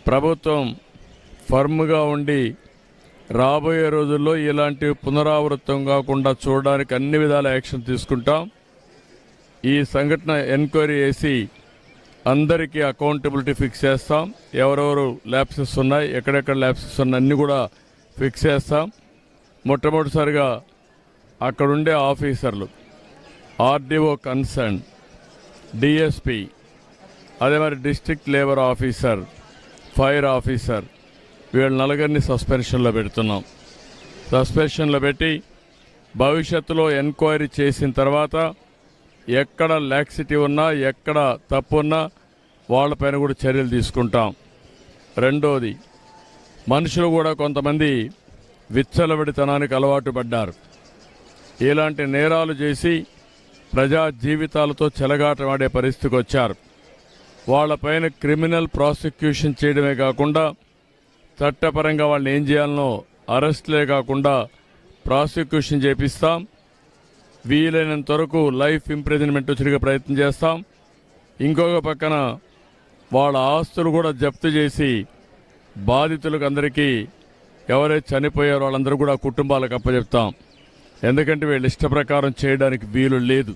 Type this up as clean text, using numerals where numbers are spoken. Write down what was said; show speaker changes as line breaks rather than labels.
ప్రభుత్వం ఫర్మ్గా ఉండి రాబోయే రోజుల్లో ఇలాంటి పునరావృతం కాకుండా చూడడానికి అన్ని విధాల యాక్షన్ తీసుకుంటాం. ఈ సంఘటన ఎంక్వైరీ చేసి అందరికీ అకౌంటబిలిటీ ఫిక్స్ చేస్తాం. ఎవరెవరు ల్యాప్సెస్ ఉన్నాయి, ఎక్కడెక్కడ ల్యాప్సెస్ ఉన్నాయి అన్నీ కూడా ఫిక్స్ చేస్తాం. మొట్టమొదటిసారిగా అక్కడుండే ఆఫీసర్లు, ఆర్డీఓ కన్సర్న్, డిఎస్పి, అదే మరి district labour officer, fire officer, వీళ్ళ నలుగురిని సస్పెన్షన్లో పెడుతున్నాం. సస్పెన్షన్లో పెట్టి భవిష్యత్తులో ఎంక్వైరీ చేసిన తర్వాత ఎక్కడ లాక్సిటీ ఉన్నా, ఎక్కడ తప్పు ఉన్నా వాళ్ళపైన కూడా చర్యలు తీసుకుంటాం. రెండోది, మనుషులు కూడా కొంతమంది విచ్చలవిడితనానికి అలవాటు పడ్డారు. ఇలాంటి నేరాలు చేసి ప్రజా జీవితాలతో చెలగాటమాడే పరిస్థితికి వచ్చారు. వాళ్ళపైన క్రిమినల్ ప్రాసిక్యూషన్ చేయడమే కాకుండా చట్టపరంగా వాళ్ళని ఏం చేయాలనో అరెస్ట్లే కాకుండా ప్రాసిక్యూషన్ చేపిస్తాం. వీలైనంత వరకు లైఫ్ ఇంప్రిజన్మెంట్ వచ్చే ప్రయత్నం చేస్తాం. ఇంకొక పక్కన వాళ్ళ ఆస్తులు కూడా జప్తు చేసి బాధితులకు అందరికీ ఎవరైతే చనిపోయారో వాళ్ళందరూ కూడా కుటుంబాలకు అప్పచెప్తాం. ఎందుకంటే వీళ్ళు ఇష్ట ప్రకారం చేయడానికి వీలు లేదు.